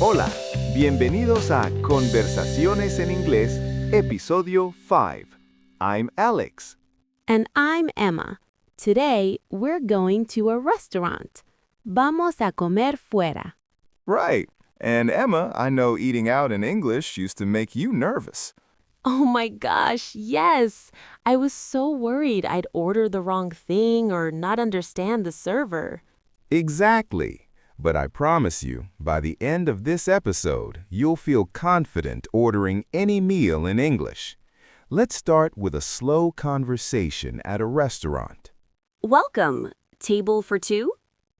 Hola, bienvenidos a Conversaciones en Inglés, Episodio 5. I'm Alex. And I'm Emma. Today, we're going to a restaurant. Vamos a comer fuera. Right. And Emma, I know eating out in English used to make you nervous. Oh my gosh, yes! I was so worried I'd order the wrong thing or not understand the server. Exactly. But I promise you, by the end of this episode, you'll feel confident ordering any meal in English. Let's start with a slow conversation at a restaurant. Welcome. Table for two?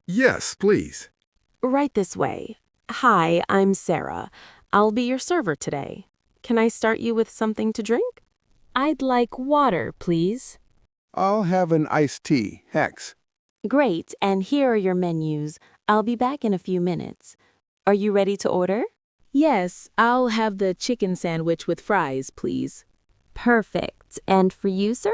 Yes, please. Right this way. Hi, I'm Sarah. I'll be your server today. Can I start you with something to drink? I'd like water, please. I'll have an iced tea, Hex. Great, and here are your menus. I'll be back in a few minutes. Are you ready to order? Yes, I'll have the chicken sandwich with fries, please. Perfect. And for you, sir?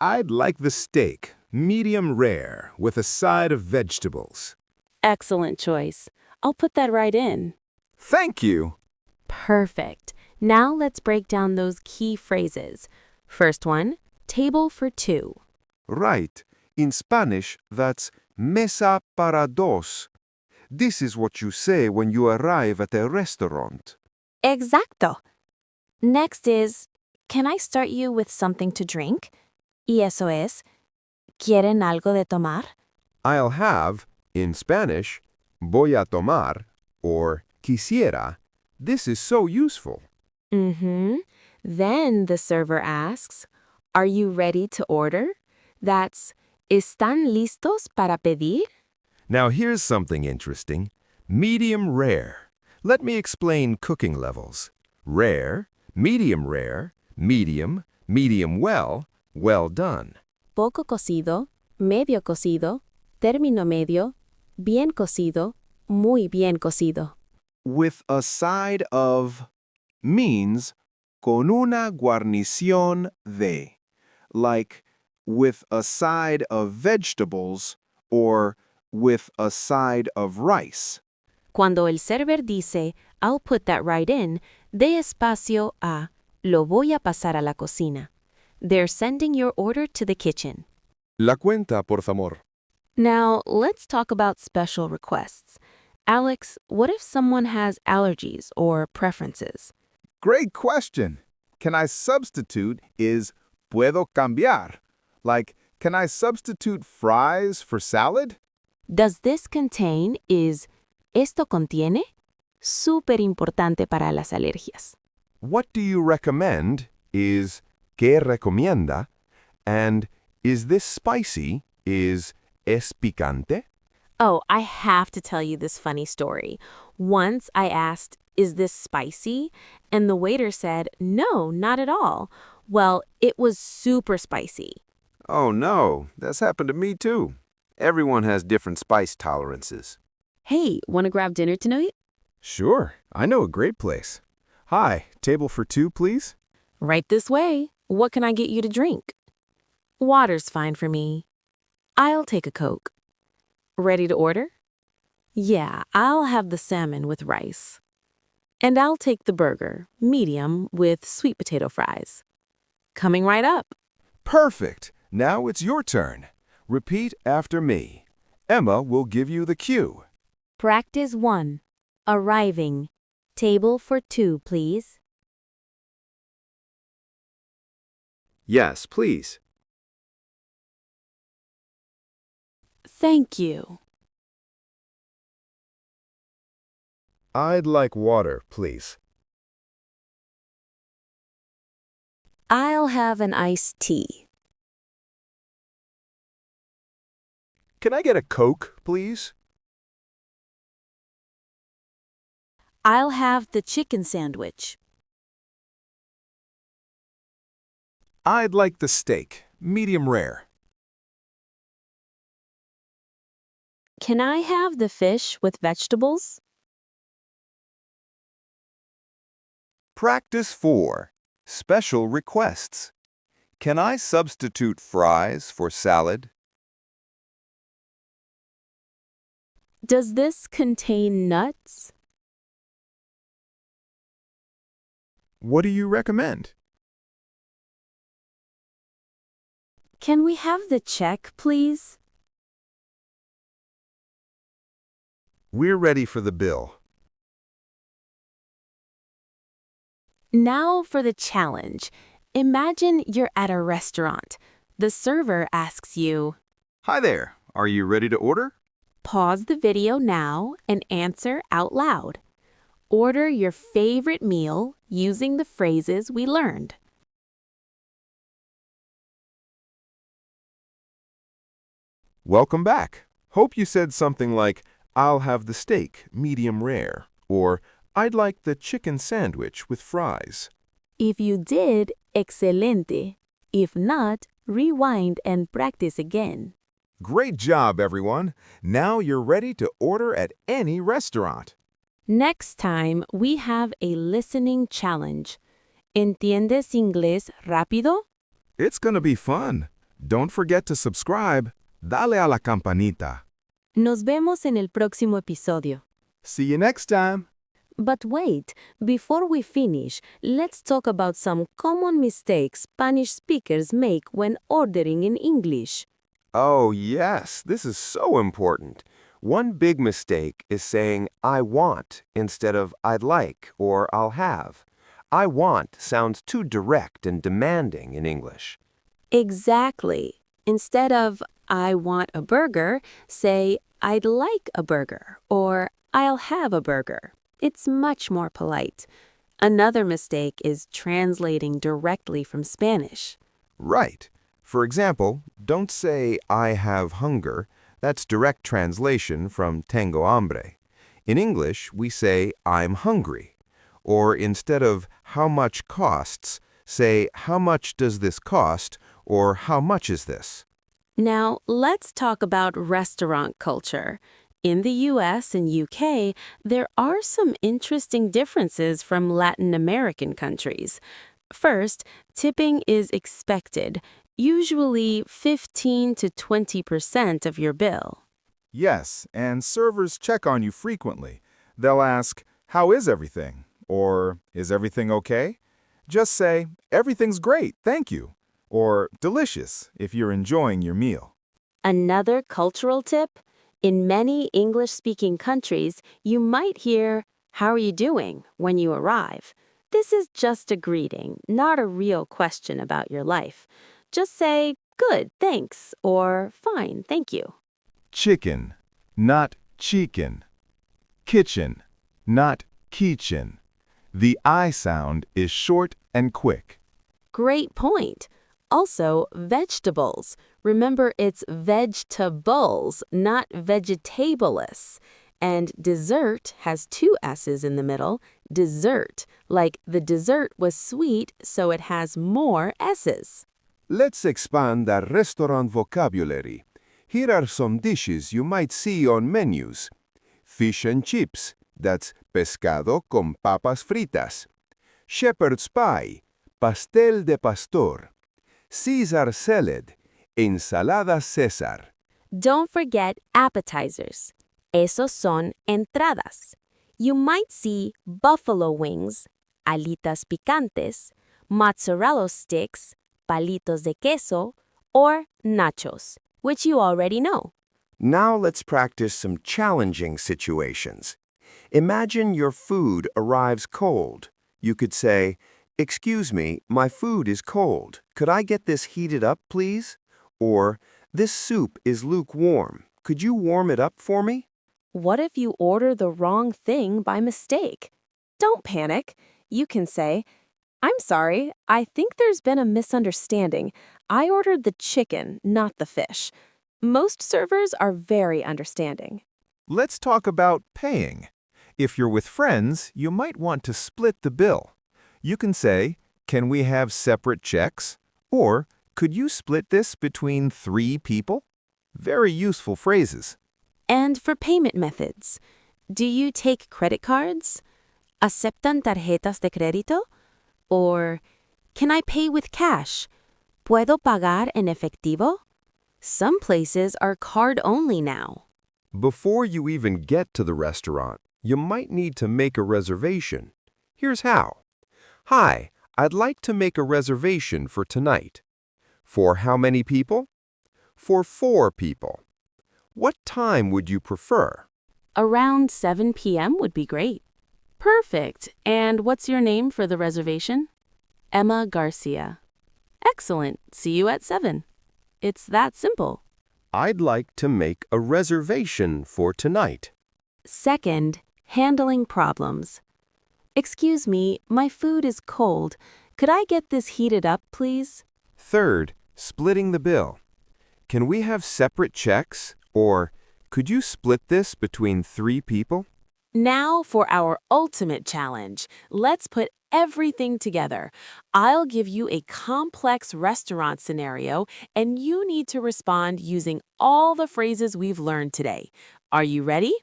I'd like the steak, medium rare, with a side of vegetables. Excellent choice. I'll put that right in. Thank you. Perfect. Now let's break down those key phrases. First one, table for two. Right. In Spanish, that's mesa para dos. This is what you say when you arrive at a restaurant. Exacto. Next is, can I start you with something to drink? Y eso es, ¿quieren algo de tomar? I'll have, in Spanish, voy a tomar, or quisiera. This is so useful. Then the server asks, are you ready to order? That's, ¿están listos para pedir? Now here's something interesting. Medium rare. Let me explain cooking levels. Rare, medium, medium well, well done. Poco cocido, medio cocido, término medio, bien cocido, muy bien cocido. With a side of means con una guarnición de, like with a side of vegetables or with a side of rice. Cuando el server dice, I'll put that right in, dé espacio a, lo voy a pasar a la cocina. They're sending your order to the kitchen. La cuenta, por favor. Now, let's talk about special requests. Alex, what if someone has allergies or preferences? Great question. Can I substitute is puedo cambiar. Like, can I substitute fries for salad? Does this contain is esto contiene? Súper importante para las alergias. What do you recommend is ¿qué recomienda? And is this spicy is ¿es picante? Oh, I have to tell you this funny story. Once I asked, is this spicy? And the waiter said, no, not at all. Well, it was super spicy. Oh no, that's happened to me too. Everyone has different spice tolerances. Hey, want to grab dinner tonight? Sure, I know a great place. Hi, table for two, please? Right this way. What can I get you to drink? Water's fine for me. I'll take a Coke. Ready to order? Yeah, I'll have the salmon with rice. And I'll take the burger, medium, with sweet potato fries. Coming right up. Perfect. Now it's your turn. Repeat after me. Emma will give you the cue. Practice 1. Arriving. Table for two, please. Yes, please. Thank you. I'd like water, please. I'll have an iced tea. Can I get a Coke, please? I'll have the chicken sandwich. I'd like the steak, medium rare. Can I have the fish with vegetables? Practice 4. Special requests. Can I substitute fries for salad? Does this contain nuts? What do you recommend? Can we have the check, please? We're ready for the bill. Now for the challenge. Imagine you're at a restaurant. The server asks you, Hi there. Are you ready to order? pause the video now and answer out loud. Order your favorite meal using the phrases we learned. Welcome back. Hope you said something like, I'll have the steak, medium rare, or I'd like the chicken sandwich with fries. If you did, excelente. If not, rewind and practice again. Great job, everyone. Now you're ready to order at any restaurant. Next time, we have a listening challenge. ¿Entiendes inglés rápido? It's gonna be fun. Don't forget to subscribe. Dale a la campanita. Nos vemos en el próximo episodio. See you next time. But wait, before we finish, let's talk about some common mistakes Spanish speakers make when ordering in English. Oh, yes, this is so important. One big mistake is saying I want instead of I'd like or I'll have. I want sounds too direct and demanding in English. Exactly. Instead of I want a burger, say I'd like a burger or I'll have a burger. It's much more polite. Another mistake is translating directly from Spanish. Right. For example, don't say I have hunger. That's direct translation from tengo hambre. In English, we say I'm hungry. Or instead of how much costs, say how much does this cost or how much is this? Now, let's talk about restaurant culture. In the US and UK, there are some interesting differences from Latin American countries. First, tipping is expected, usually 15 to 20% of your bill. Yes, and servers check on you frequently. They'll ask, how is everything? Or, is everything okay? Just say, everything's great, thank you. Or, delicious, if you're enjoying your meal. Another cultural tip: in many English-speaking countries, you might hear, "How are you doing?" when you arrive. This is just a greeting, not a real question about your life. Just say, "Good, thanks," or "Fine, thank you." Chicken, not chicken. Kitchen, not kitchen. The I sound is short and quick. Great point. Also, vegetables. Remember, it's vegetables, not vegetableless. And dessert has two S's in the middle. Dessert, like the dessert was sweet, so it has more S's. Let's expand that restaurant vocabulary. Here are some dishes you might see on menus. Fish and chips, that's pescado con papas fritas. Shepherd's pie, pastel de pastor. Caesar salad, ensalada César. Don't forget appetizers. Esos son entradas. You might see buffalo wings, alitas picantes, mozzarella sticks, palitos de queso, or nachos, which you already know. Now let's practice some challenging situations. Imagine your food arrives cold. You could say, "Excuse me, my food is cold. Could I get this heated up, please?" Or, "This soup is lukewarm. Could you warm it up for me?" What if you order the wrong thing by mistake? Don't panic. You can say, "I'm sorry, I think there's been a misunderstanding. I ordered the chicken, not the fish." Most servers are very understanding. Let's talk about paying. If you're with friends, you might want to split the bill. You can say, "Can we have separate checks?" Or, "Could you split this between 3 people?" Very useful phrases. And for payment methods, do you take credit cards? ¿Aceptan tarjetas de crédito? Or, can I pay with cash? ¿Puedo pagar en efectivo? Some places are card-only now. Before you even get to the restaurant, you might need to make a reservation. Here's how. Hi, I'd like to make a reservation for tonight. For how many people? For 4 people. What time would you prefer? Around 7 p.m. would be great. Perfect. And what's your name for the reservation? Emma Garcia. Excellent. See you at 7. It's that simple. I'd like to make a reservation for tonight. Second, handling problems. Excuse me, my food is cold. Could I get this heated up, please? Third, splitting the bill. Can we have separate checks? Or could you split this between 3 people? Now for our ultimate challenge. Let's put everything together. I'll give you a complex restaurant scenario, and you need to respond using all the phrases we've learned today. Are you ready?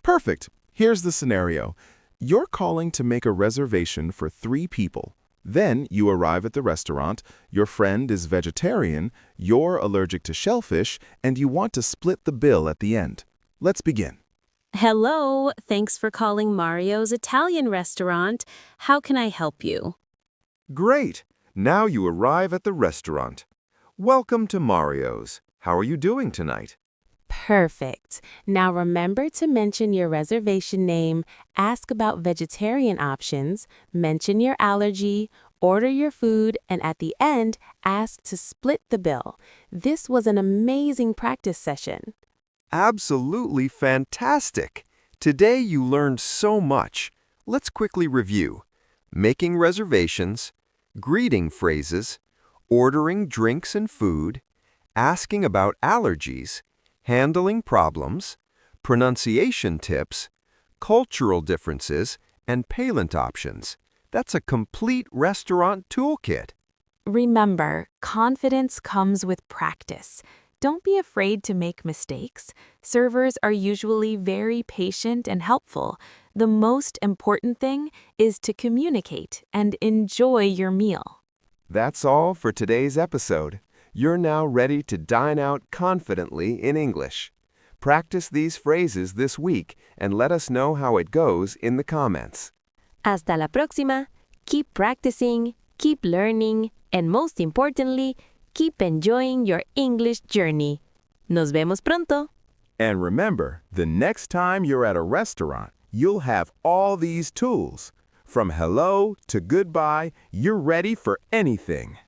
Perfect. Here's the scenario. You're calling to make a reservation for 3 people. Then you arrive at the restaurant, your friend is vegetarian, you're allergic to shellfish, and you want to split the bill at the end. Let's begin. Hello, thanks for calling Mario's Italian restaurant. How can I help you? Great! Now you arrive at the restaurant. Welcome to Mario's. How are you doing tonight? Perfect. Now remember to mention your reservation name, ask about vegetarian options, mention your allergy, order your food, and at the end, ask to split the bill. This was an amazing practice session. Absolutely fantastic! Today you learned so much. Let's quickly review. Making reservations, greeting phrases, ordering drinks and food, asking about allergies, handling problems, pronunciation tips, cultural differences, and payment options. That's a complete restaurant toolkit. Remember, confidence comes with practice. Don't be afraid to make mistakes. Servers are usually very patient and helpful. The most important thing is to communicate and enjoy your meal. That's all for today's episode. You're now ready to dine out confidently in English. Practice these phrases this week and let us know how it goes in the comments. Hasta la próxima. Keep practicing, keep learning, and most importantly, keep enjoying your English journey. Nos vemos pronto. And remember, the next time you're at a restaurant, you'll have all these tools. From hello to goodbye, you're ready for anything.